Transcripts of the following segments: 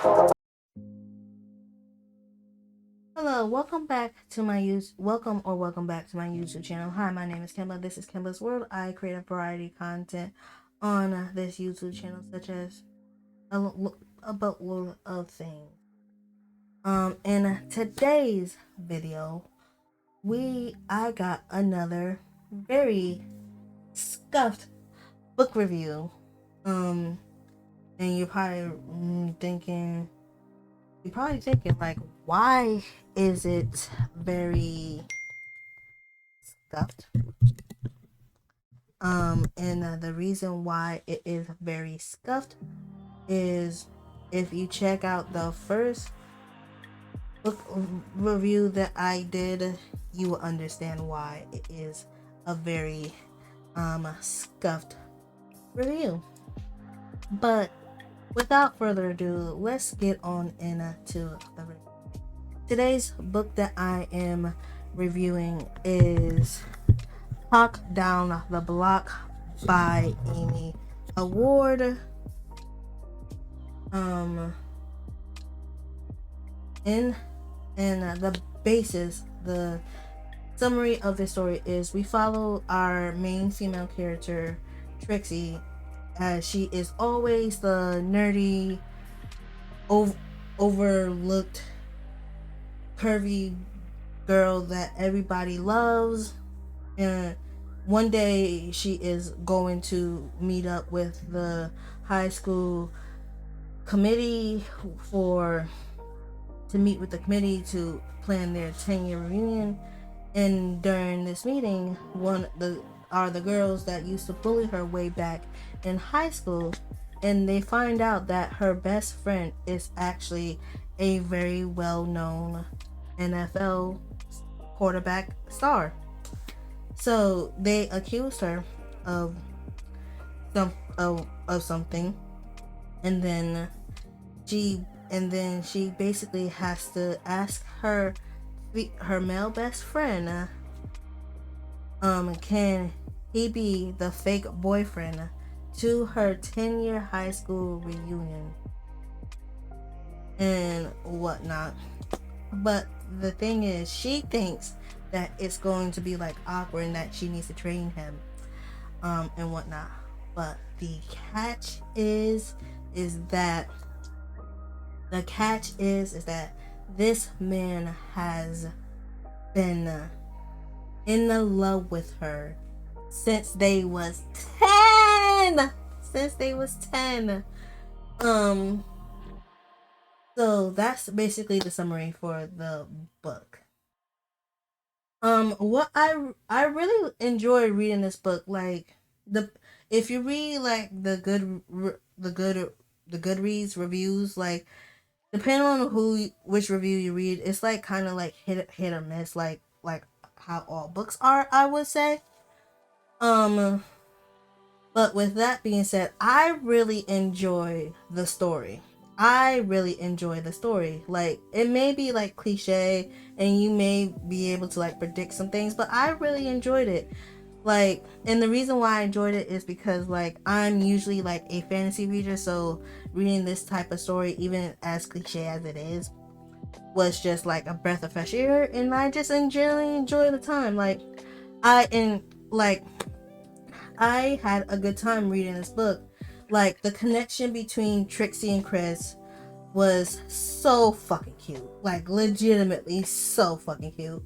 Hello, welcome back to my welcome back to my YouTube channel. Hi, my name is Kemba. This is Kemba's World. I create a variety of content on this YouTube channel, such as a boatload of things. In today's video, I got another very scuffed book review. And you're probably thinking like, why is it very scuffed? And the reason why it is very scuffed is, if you check out the first book review that I did, you will understand why it is a very scuffed review. But without further ado, let's get on into the review. Today's book that I am reviewing is Talk Down the Block by Amy Award. The summary of the story is, we follow our main female character, Trixie, as she is always the nerdy, overlooked, curvy girl that everybody loves. And one day she is going to meet up with the high school committee to plan their 10-year reunion. And during this meeting, the girls that used to bully her way back in high school, and they find out that her best friend is actually a very well-known NFL quarterback star. So they accused her of something, and then she basically has to ask her male best friend, can he be the fake boyfriend to her 10-year high school reunion and whatnot. But the thing is, she thinks that it's going to be like awkward and that she needs to train him and whatnot. But the catch is that this man has been in love with her since they was 10. So that's basically the summary for the book. What I really enjoy reading this book. Like, if you read like the Goodreads reviews, like, depending on which review you read, it's like kind of like hit or miss, like how all books are, I would say. But with that being said, I really enjoy the story. Like, it may be like cliche and you may be able to like predict some things, but I really enjoyed it. Like, and the reason why I enjoyed it is because, like, I'm usually like a fantasy reader, so reading this type of story, even as cliche as it is, was just like a breath of fresh air, and I just generally enjoy the time. Like, I had a good time reading this book. Like, the connection between Trixie and Chris was so fucking cute. Like, legitimately so fucking cute.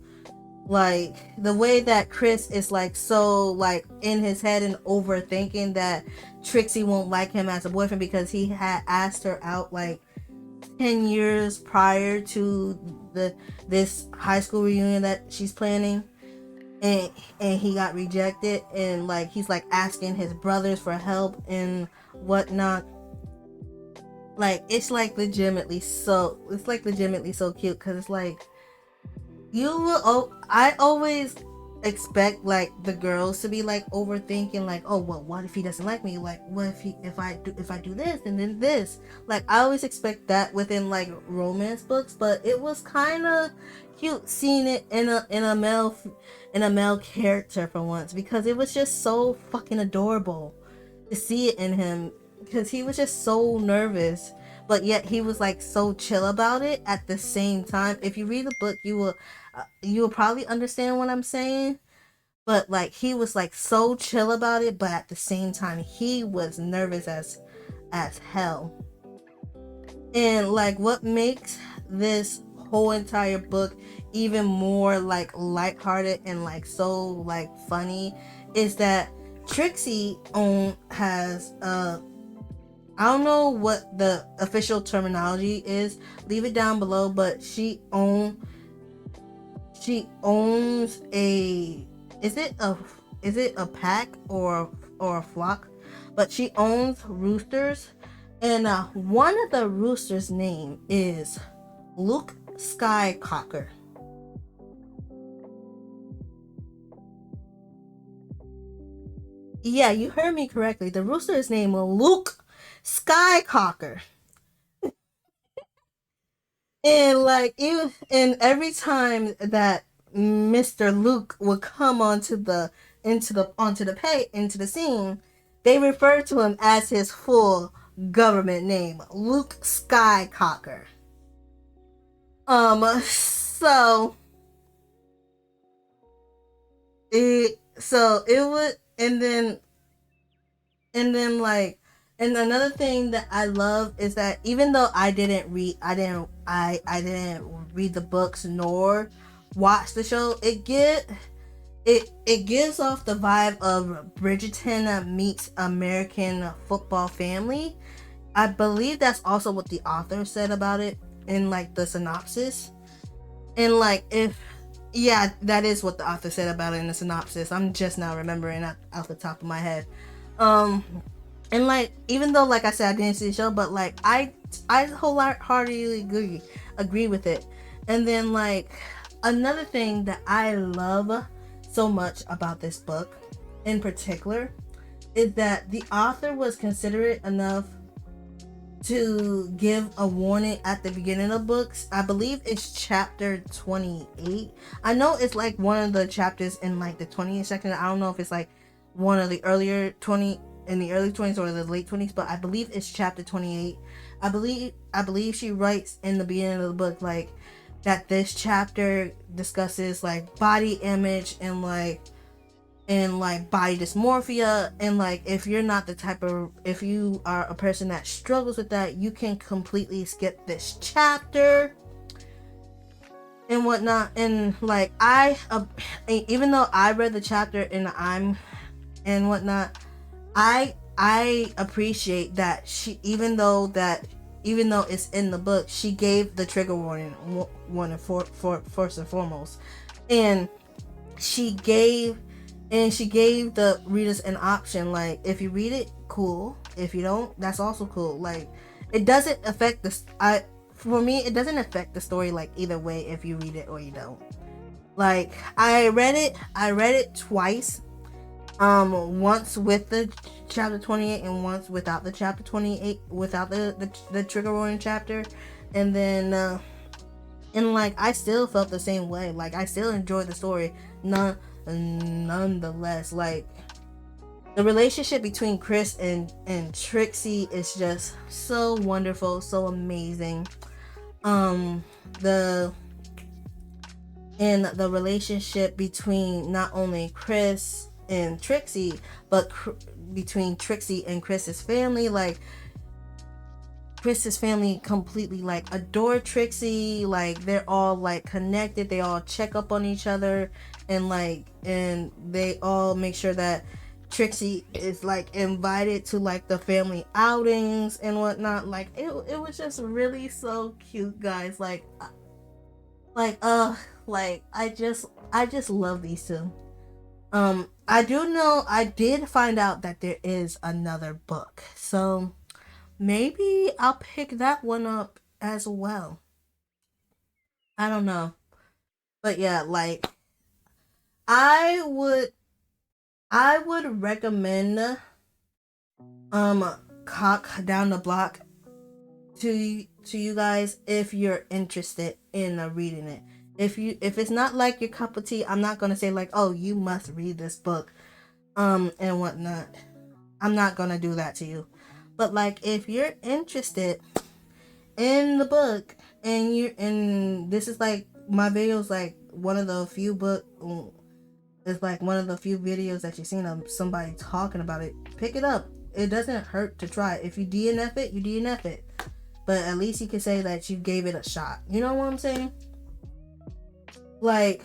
Like, the way that Chris is like so like in his head and overthinking that Trixie won't like him as a boyfriend because he had asked her out like 10 years prior to this high school reunion that she's planning, and he got rejected, and like he's like asking his brothers for help and whatnot. Like, it's legitimately so cute, because it's like, I always expect like the girls to be like overthinking, like, oh well, what if he doesn't like me, like what if I do this and then this. Like, I always expect that within like romance books, but it was kind of cute seeing it in a male character for once, because it was just so fucking adorable to see it in him, because he was just so nervous but yet he was like so chill about it at the same time. If you read the book, you will probably understand what I'm saying. But like he was like so chill about it, but at the same time he was nervous as hell. And like what makes this whole entire book even more like lighthearted and like so like funny is that Trixie has I don't know what the official terminology is. Leave it down below, but she owns a is it a pack or a flock? But she owns roosters, and one of the roosters' name is Luke Skycocker. Yeah, you heard me correctly. The rooster's name was Luke Skycocker. And like even and every time that Mr. Luke would come onto the scene, they refer to him as his full government name, Luke Skycocker. So it would and then like and another thing that I love is that even though I didn't read the books nor watch the show, it gives off the vibe of Bridgerton meets American football family. I believe that's also what the author said about it in like the synopsis. And like if yeah, that is what the author said about it in the synopsis. I'm just now remembering off the top of my head. Um and like even though like I said I didn't see the show, but like I wholeheartedly agree with it. And then like another thing that I love so much about this book in particular is that the author was considerate enough to give a warning at the beginning of books. I believe it's chapter 28. I know it's like one of the chapters in like the 20th section. I don't know if it's like one of the earlier 20 in the early 20s or the late 20s, but I believe it's chapter 28. I believe she writes in the beginning of the book like that this chapter discusses like body image and like body dysmorphia, and like if you are a person that struggles with that, you can completely skip this chapter and whatnot. And like even though I read the chapter and whatnot, I appreciate that even though it's in the book, she gave the trigger warning for first and foremost, and she gave the readers an option. Like if you read it, cool. If you don't, that's also cool. Like it doesn't affect for me it doesn't affect the story like either way if you read it or you don't. Like I read it twice. Once with the chapter 28 and once without the chapter 28, without the trigger warning chapter. And then and like I still felt the same way. Like I still enjoyed the story nonetheless. Like the relationship between Chris and Trixie is just so wonderful, so amazing. The relationship between not only Chris and Trixie, but between Trixie and Chris's family, like Chris's family completely like adore Trixie. Like they're all like connected, they all check up on each other, and they all make sure that Trixie is like invited to like the family outings and whatnot. Like it was just really so cute, guys. Like I just love these two. I did find out that there is another book, so maybe I'll pick that one up as well. I don't know. But yeah, like I would recommend Cock Down the Block to you guys if you're interested in reading it. If it's not like your cup of tea, I'm not gonna say like, oh, you must read this book and whatnot. I'm not gonna do that to you. But like if you're interested, in the book, and this is like my videos, like one of the few it's like one of the few videos that you've seen of somebody talking about it. Pick it up. It doesn't hurt to try. If you DNF it, you DNF it. But at least you can say that you gave it a shot. You know what I'm saying? Like,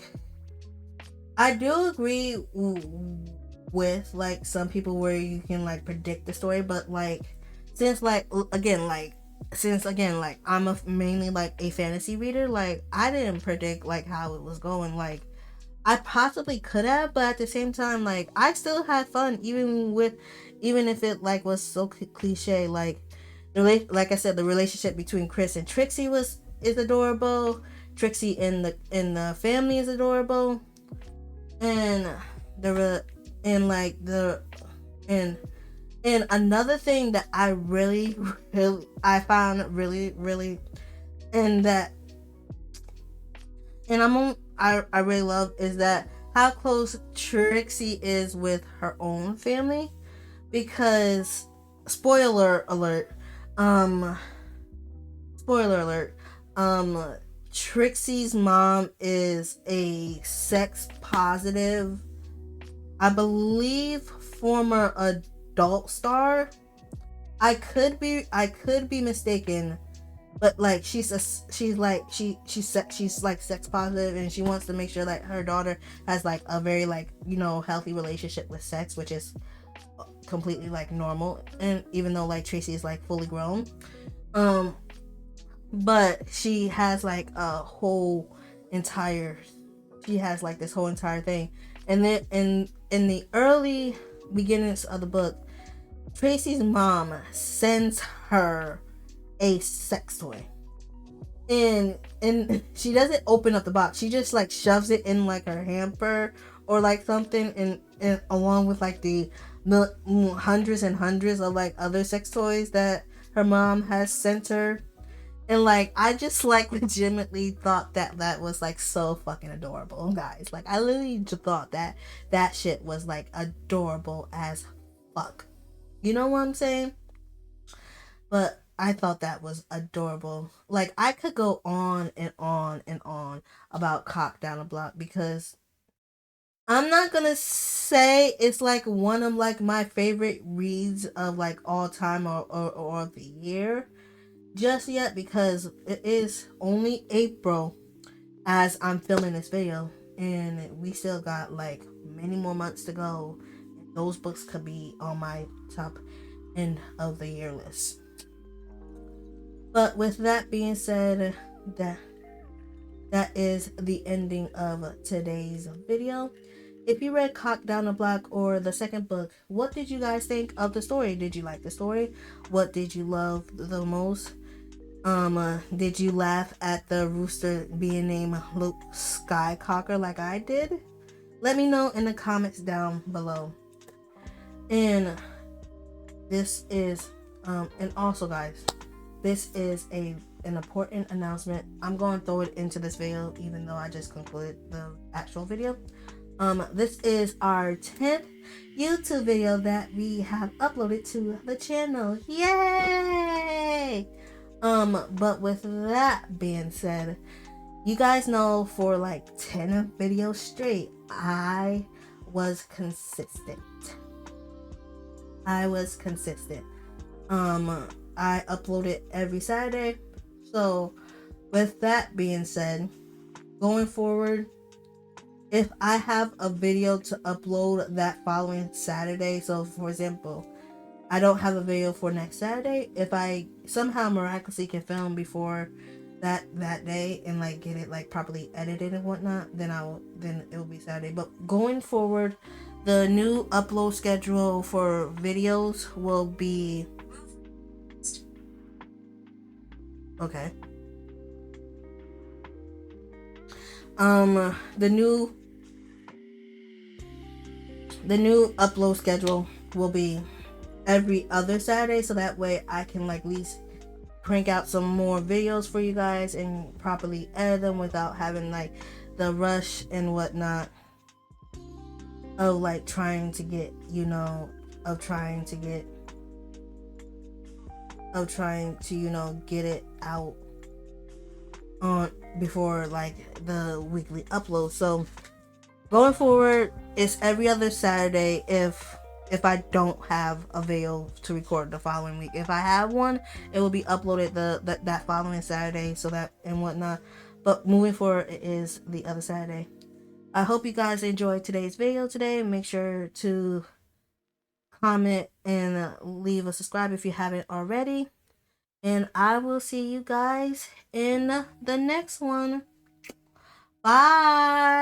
I do agree with like some people where you can like predict the story, but like since I'm mainly like a fantasy reader, like I didn't predict like how it was going. Like I possibly could have, but at the same time, like I still had fun, even if it like was so cliche. Like like I said, the relationship between Chris and Trixie is adorable. Trixie in the family is adorable, and and another thing that I really I found really and that and I really love is that how close Trixie is with her own family, because spoiler alert, Trixie's mom is a sex positive, I believe, former adult star. I could be mistaken, but like she's like sex positive, and she wants to make sure that her daughter has like a very like, you know, healthy relationship with sex, which is completely like normal, and even though like Tracy is like fully grown, but she has like this whole entire thing. And then in the early beginnings of the book, Tracy's mom sends her a sex toy, and she doesn't open up the box. She just like shoves it in like her hamper or like something, and along with like the hundreds and hundreds of like other sex toys that her mom has sent her. And like I just like legitimately thought that was like so fucking adorable, guys. Like I literally just thought that shit was like adorable as fuck. You know what I'm saying? But I thought that was adorable. Like I could go on and on and on about Cock Down the Block, because I'm not gonna say it's like one of like my favorite reads of like all time or of the year just yet, because it is only April as I'm filming this video, and we still got like many more months to go. Those books could be on my top end of the year list. But with that being said, that is the ending of today's video. If you read Cock Down the Block or the second book, what did you guys think of the story? Did you like the story? What did you love the most? Did you laugh at the rooster being named Luke Skycocker like I did? Let me know in the comments down below. And this is and also guys, this is an important announcement. I'm going to throw it into this video even though I just concluded the actual video. This is our 10th YouTube video that we have uploaded to the channel. Yay! But with that being said, you guys know for like 10 videos straight, I was consistent. I uploaded every Saturday. So with that being said, going forward, if I have a video to upload that following Saturday, so for example, I don't have a video for next Saturday, if I somehow miraculously can film before that day and like get it like properly edited and whatnot, then it will be Saturday. But going forward, the new upload schedule for videos will be okay. The new upload schedule will be every other Saturday, so that way I can like at least crank out some more videos for you guys and properly edit them without having like the rush and whatnot of like trying to get of trying to, you know, get it out on before like the weekly upload. So going forward, it's every other Saturday if I don't have a video to record the following week. If I have one, it will be uploaded that following Saturday, so that and whatnot. But moving forward, it is the other Saturday. I hope you guys enjoyed today's video today. Make sure to comment and leave a subscribe if you haven't already. And I will see you guys in the next one. Bye.